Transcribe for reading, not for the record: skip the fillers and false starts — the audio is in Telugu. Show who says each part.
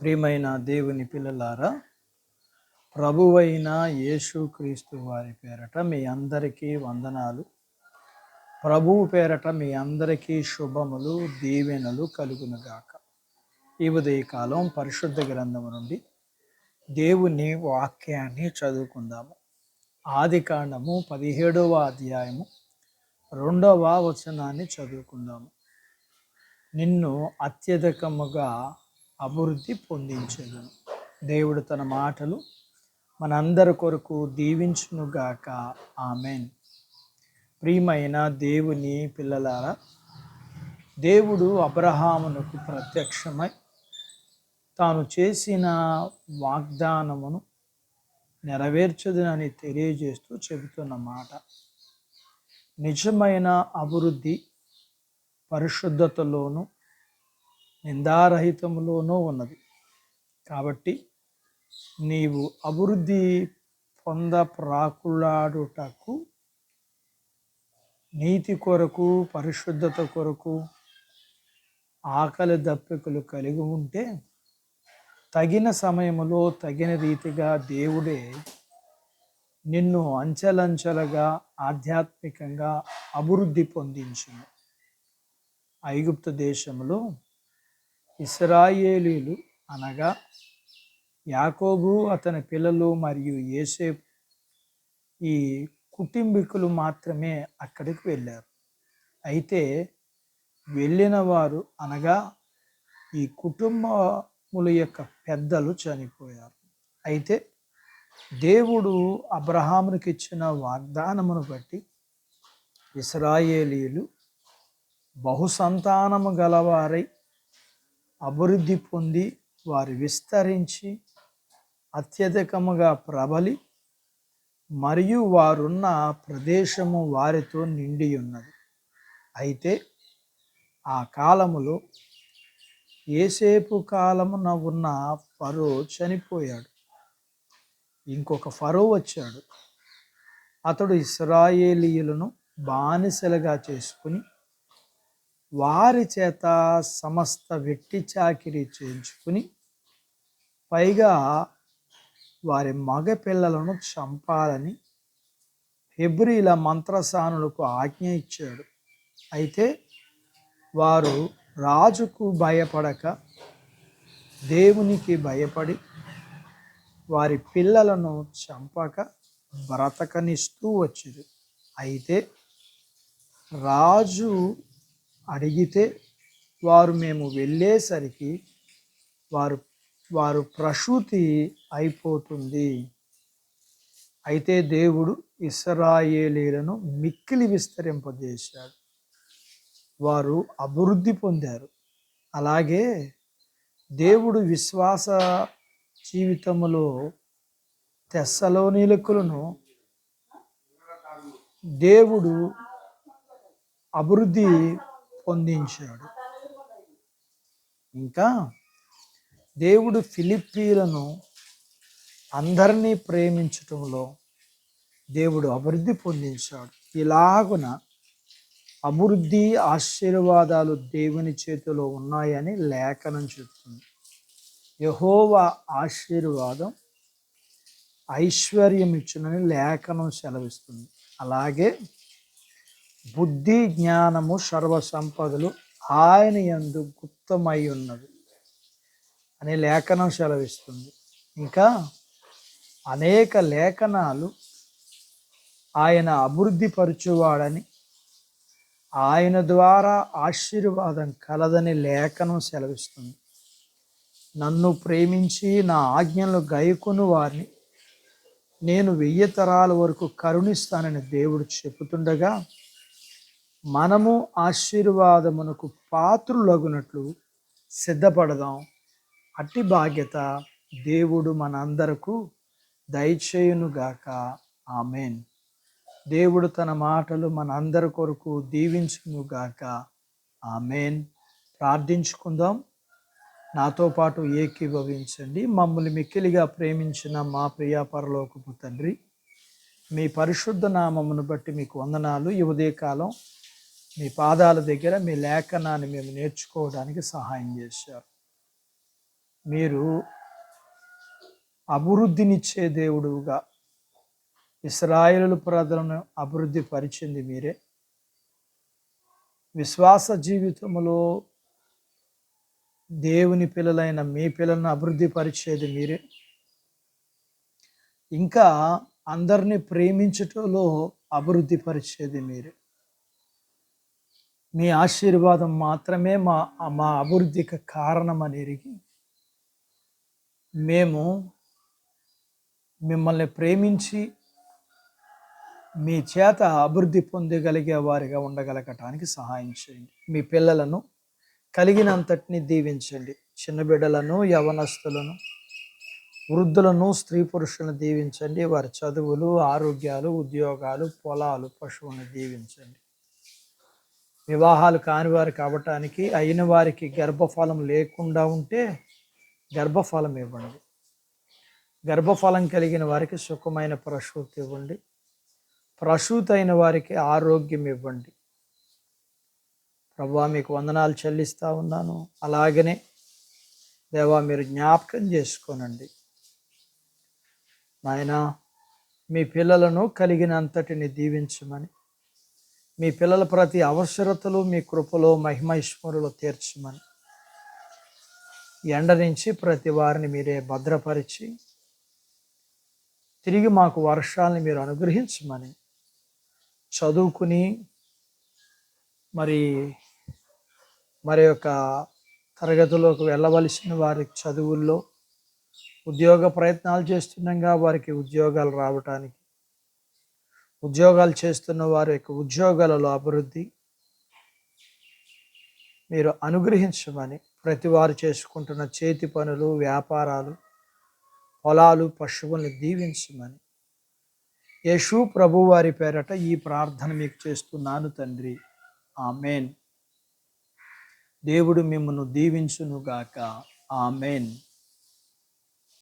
Speaker 1: ప్రియమైన దేవుని పిల్లలారా, ప్రభువైన యేసుక్రీస్తు వారి పేరట మీ అందరికీ వందనాలు. ప్రభువు పేరట మీ అందరికీ శుభములు, దీవెనలు కలుగునుగాక. ఈ ఉదయకాలం పరిశుద్ధ గ్రంథము నుండి దేవుని వాక్యాన్ని చదువుకుందాము. ఆదికాండము 17వ అధ్యాయము 2వ వచనాన్ని చదువుకుందాము. నిన్ను అత్యధికముగా అభివృద్ధి పొందించెదను. దేవుడు తన మాటలు మనందరి కొరకు దీవించునుగాక. ఆమెన్. ప్రియమైన దేవుని పిల్లలారా, దేవుడు అబ్రహామునకు ప్రత్యక్షమై తాను చేసిన వాగ్దానమును నెరవేర్చదునని తెలియజేస్తూ చెబుతున్న మాట, నిజమైన అభివృద్ధి పరిశుద్ధతలోను నిందారహితములోనూ ఉన్నది. కాబట్టి నీవు అభివృద్ధి ప్రాకులాడుటకు, నీతి కొరకు, పరిశుద్ధత కొరకు ఆకలి దప్పికలు కలిగి ఉంటే తగిన సమయములో తగిన రీతిగా దేవుడే నిన్ను అంచెలంచెలుగా ఆధ్యాత్మికంగా అభివృద్ధి పొందించును. ఐగుప్తు దేశంలో ఇశ్రాయేలీయులు అనగా యాకోబు, అతని పిల్లలు మరియు యోసేపు ఈ కుటుంబీకులు మాత్రమే అక్కడికి వెళ్ళారు. అయితే వెళ్ళిన వారు అనగా ఈ కుటుంబముల యొక్క పెద్దలు చనిపోయారు. అయితే దేవుడు అబ్రహామునికి ఇచ్చిన వాగ్దానమును బట్టి ఇశ్రాయేలీయులు బహుసంతానము గలవారై అభివృద్ధి పొంది వారు విస్తరించి అత్యధికముగా ప్రబలి మరియు వారున్న ప్రదేశము వారితో నిండి ఉన్నది. అయితే ఆ కాలములో యోసేపు కాలమున ఉన్న ఫరో చనిపోయాడు. ఇంకొక ఫరో వచ్చాడు. అతడు ఇశ్రాయేలీయులను బానిసలుగా చేసుకుని వారి చేత సమస్త వెట్టి చాకిరీ చేయించుకుని పైగా వారి మగ పిల్లలను చంపాలని హెబ్రీల మంత్రసానులకు ఆజ్ఞ ఇచ్చాడు. అయితే వారు రాజుకు భయపడక దేవునికి భయపడి వారి పిల్లలను చంపక బ్రతకనిస్తూ వచ్చారు. అయితే రాజు అడిగితే వారు మేము వెళ్ళేసరికి వారు ప్రసూతి అయిపోతుంది. అయితే దేవుడు ఇశ్రాయేలీయులను మిక్కిలి విస్తరింపజేశాడు. వారు అభివృద్ధి పొందారు. అలాగే దేవుడు విశ్వాస జీవితములో తెస్సలోనికలను దేవుడు అభివృద్ధి పొందించాడు. ఇంకా దేవుడు ఫిలిప్పీలను అందరినీ ప్రేమించటంలో దేవుడు అభివృద్ధి పొందించాడు. ఇలాగున అభివృద్ధి ఆశీర్వాదాలు దేవుని చేతిలో ఉన్నాయని లేఖనం చెప్తుంది. యెహోవా ఆశీర్వాదం ఐశ్వర్యం ఇచ్చునని లేఖనం సెలవిస్తుంది. అలాగే బుద్ధి జ్ఞానము సర్వ సంపదలు ఆయన యందు గుప్తమై ఉన్నది అనే లేఖనం సెలవిస్తుంది. ఇంకా అనేక లేఖనాలు ఆయన అభివృద్ధి పరచువాడని, ఆయన ద్వారా ఆశీర్వాదం కలదని లేఖనం సెలవిస్తుంది. నన్ను ప్రేమించి నా ఆజ్ఞలు గైకొను వారిని నేను 1000 తరాల వరకు కరుణిస్తానని దేవుడు చెబుతుండగా మనము ఆశీర్వాదమునకు పాత్రులగునట్లు సిద్ధపడదాం. అట్టి బాధ్యత దేవుడు మనందరకు దయచేయునుగాక. ఆమెన్. దేవుడు తన మాటలు మనందరి కొరకు దీవించునుగాక. ఆమెన్. ప్రార్థించుకుందాం. నాతో పాటు ఏకీభవించండి. మమ్మల్ని మిక్కిలిగా ప్రేమించిన మా ప్రియ పరలోకపు తండ్రి, మీ పరిశుద్ధ నామమును బట్టి మీకు వందనాలు. ఈ ఉదయకాలం మీ పాదాల దగ్గర మీ లేఖనాన్ని మేము నేర్చుకోవడానికి సహాయం చేశారు. మీరు అభివృద్ధినిచ్చే దేవుడుగా ఇశ్రాయేలు ప్రజలను అభివృద్ధి పరిచింది మీరే. విశ్వాస జీవితంలో దేవుని పిల్లలైన మీ పిల్లలను అభివృద్ధి పరిచేది మీరే. ఇంకా అందరినీ ప్రేమించటంలో అభివృద్ధి పరిచేది మీరే. మీ ఆశీర్వాదం మాత్రమే మా మా అభివృద్ధికి కారణమని ఎరిగి మేము మిమ్మల్ని ప్రేమించి మీ చేత అభివృద్ధి పొందగలిగే వారిగా ఉండగలగటానికి సహాయం చేయండి. మీ పిల్లలను కలిగినంతటిని దీవించండి. చిన్న బిడ్డలను, యవనస్తులను, వృద్ధులను, స్త్రీ పురుషులను దీవించండి. వారి చదువులు, ఆరోగ్యాలు, ఉద్యోగాలు, పొలాలు, పశువులను దీవించండి. వివాహాలు కాని వారికి అవ్వటానికి, అయిన వారికి గర్భఫలం లేకుండా ఉంటే గర్భఫలం ఇవ్వండి. గర్భఫలం కలిగిన వారికి సుఖమైన ప్రసూతి ఇవ్వండి. ప్రసూతి అయిన వారికి ఆరోగ్యం ఇవ్వండి. ప్రభువా, మీకు వందనాలు చెల్లిస్తూ ఉన్నాను. అలాగనే దేవా, మీరు జ్ఞాపకం చేసుకోనండి నాయనా. మీ పిల్లలను కలిగినంతటిని దీవించమని, మీ పిల్లల ప్రతి అవసరతలు మీ కృపలో మహిమైశ్వరులో తీర్చమని, ఎండ నుంచి ప్రతి వారిని మీరే భద్రపరిచి తిరిగి మాకు వర్షాలని మీరు అనుగ్రహించమని, చదువుకుని మరి యొక్క తరగతిలోకి వెళ్ళవలసిన వారికి చదువుల్లో, ఉద్యోగ ప్రయత్నాలు చేస్తుండగా వారికి ఉద్యోగాలు రావటానికి, ఉద్యోగాలు చేస్తున్న వారి యొక్క ఉద్యోగాలలో అభివృద్ధి మీరు అనుగ్రహించమని, ప్రతి వారు చేసుకుంటున్న చేతి పనులు, వ్యాపారాలు, పొలాలు, పశువుల్ని దీవించమని యేసు ప్రభు వారి పేరట ఈ ప్రార్థన మీకు చేస్తున్నాను తండ్రి. ఆమెన్. దేవుడు మిమ్మల్ని దీవించునుగాక. ఆమెన్.